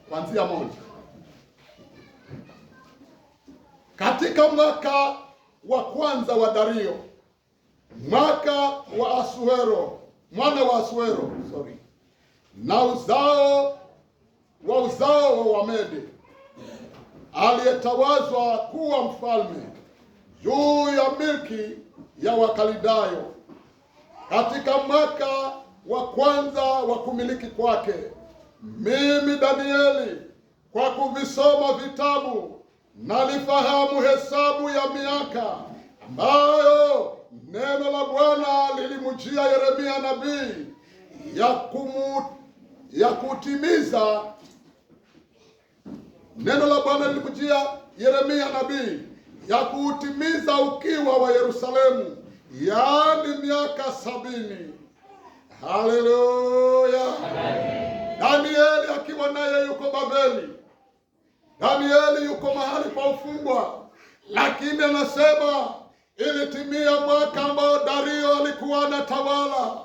kuanzia 1. Katika mwaka wa kwanza wa Dario, mwaka wa Asuero, mwana wa Asuero, na uzao wa Wamedi, aliyetawazwa kuwa mfalme juu ya milki ya Wakaldayo, katika mwaka wa kwanza wa kumiliki kwake, mimi Danieli, kwa kuvisoma vitabu, nalifahamu hesabu ya miaka ambayo neno la Bwana lilimjia Yeremia nabii ya kutimiza. Neno la Bwana lilimjia Yeremia nabii ya kuutimiza ukiwa wa Yerusalemu, yaani miaka 70. Haleluya! Danieli akiwa naye yuko Babeli. Danieli yuko mahali pa ufungwa, lakini anasema ilitimia mwaka ambao Dario alikuwa anatawala.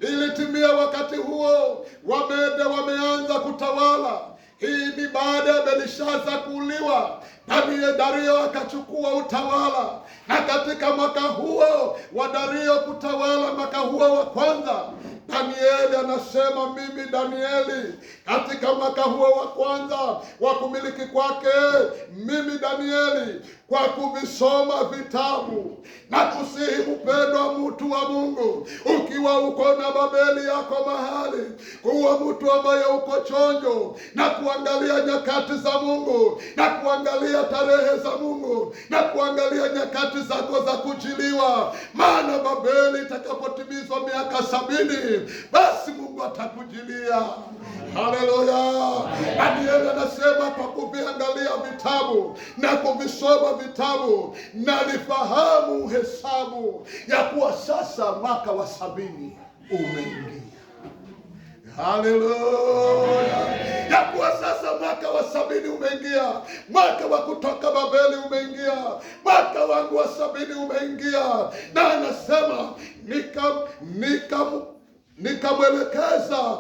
Ilitimia wakati huo Wamede wameanza kutawala. Hii ni baada ya Belishaza kuuliwa, Dario akachukua utawala. Na katika mwaka huo wa Dario kutawala, mwaka huo wa kwanza, Danieli anasema, mimi Danieli, katika mwaka huo wa kwanza wa kumiliki kwake, mimi Danieli, kwa kuvisoma vitabu na kusihi mpendwa mtu wa Mungu, ukiwa uko na Babeli yako mahali, kuwa mtu ambaye uko chonjo na kuangalia nyakati za Mungu, na kuangalia tarehe za Mungu, na kuangalia nyakati zako za kujiliwa. Maana Babeli itakapotimizwa miaka 70, basi Mungu atakujilia. Haleluya! Danieli anasema, kwa kuviangalia vitabu na kuvisoma vitabu, nalifahamu hesabu ya kuwa sasa mwaka wa 70 umeingia. Haleluya! Ya kuwa sasa mwaka wa 70 umeingia. Mwaka wa kutoka Babeli umeingia. Mwaka wangu wa 70 umeingia. Na anasema nikamwelekeza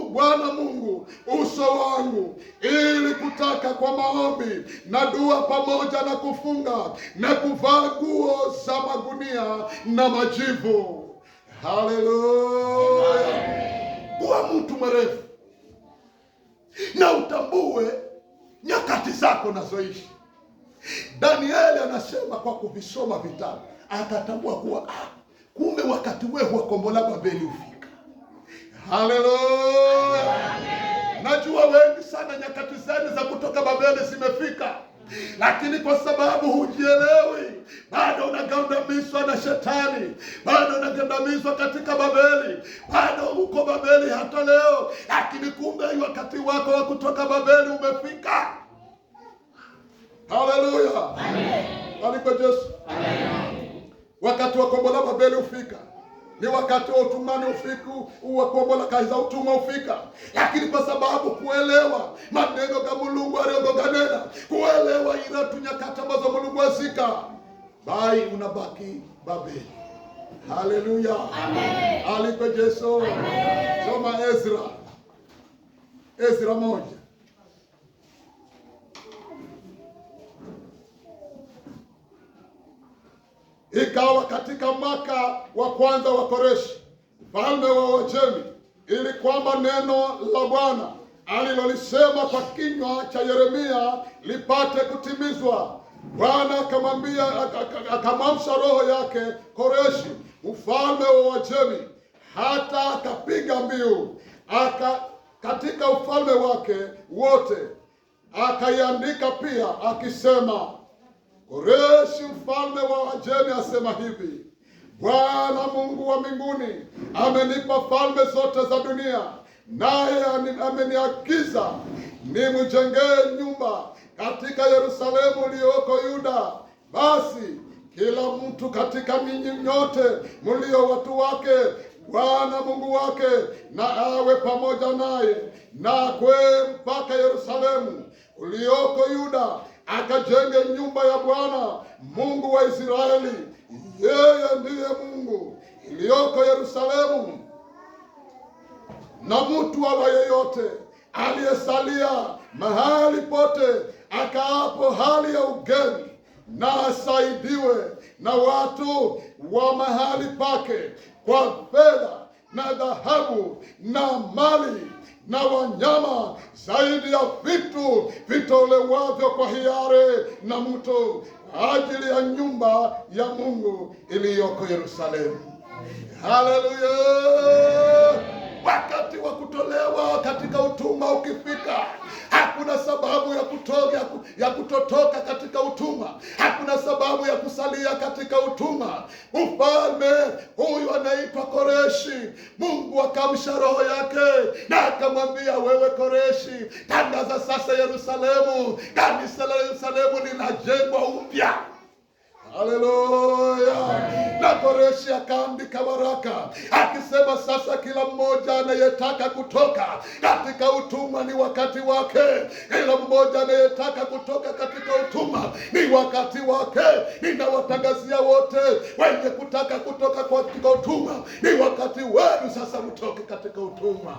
Bwana Mungu uso wangu, ili kutaka kwa maombi na dua pamoja na kufunga na kuvaa nguo za magunia na majivu. Haleluya! Kuwa mtu mrefu na utambue nyakati zako nazoishi. Danieli anasema kwa kuvisoma vitabu akatambua kuwa kumbe wakati wewe wa kombola Babeli ufika. Haleluya! Najua wengi sana nyakati zenu za kutoka Babeli zimefika, lakini kwa sababu hujielewi, bado unagandamizwa na shetani, bado unagandamizwa katika Babeli, bado uko Babeli hata leo, lakini kumbe wakati wako wa kutoka Babeli umefika. Haleluya! Amen. Alipo Yesu. Amen. Wakati wa kombola Babeli ufika. Ni wakati wa utumani ufiku, uwakombola kazi za utumwa ufika. Lakini kwa sababu kuelewa maneno ya Mulungu aliyoganena, kuelewa ila tunyakati ambazo Mulungu azika, bai unabaki Babeli. Haleluya! Amen. Alipo Yesu. Amen. Soma Ezra 1. Ikawa katika mwaka wa kwanza wa Koreshi, mfalme wa Uajemi, ili kwamba neno la Bwana alilolisema kwa kinywa cha Yeremia lipate kutimizwa. Bwana akamwamsha roho yake Koreshi, mfalme wa Uajemi, hata akapiga mbiu katika ufalme wake wote. Akaiandika pia akisema, Koreshi mfalme wa Uajemi asema hivi, Bwana Mungu wa mbinguni amenipa falme zote za dunia, naye ameniagiza nimjengee nyumba katika Yerusalemu iliyoko Yuda. Basi kila mtu katika ninyi nyote mlio watu wake, Bwana Mungu wake na awe pamoja naye, na kwee mpaka Yerusalemu ulioko Yuda, akajenge nyumba ya Bwana Mungu wa Israeli. Yeye ndiye Mungu iliyoko Yerusalemu, na mtu awa yeyote aliyesalia mahali pote akaapo hali ya ugeni, na asaidiwe na watu wa mahali pake kwa fedha na dhahabu na mali na wanyama, zaidi ya vitu vitolewavyo kwa hiari na mtu, kwa ajili ya nyumba ya Mungu iliyoko Yerusalemu. Haleluya! Wakati wa kutolewa katika utumwa ukifika, hakuna sababu ya kutotoka katika utumwa. Hakuna sababu ya kusalia katika utumwa. Mfalme huyu anaitwa Koreshi, Mungu akamsha roho yake na akamwambia, wewe Koreshi, tangaza sasa Yerusalemu, kanisa la Yerusalemu linajengwa upya. Haleluya! Na Koreshi akaandika waraka akisema, sasa kila mmoja anayetaka kutoka katika utumwa ni wakati wake. Kila mmoja anayetaka kutoka katika utumwa ni wakati wake. Ninawatangazia wote wenye kutaka kutoka katika utumwa, ni wakati wenu sasa mtoke katika utumwa.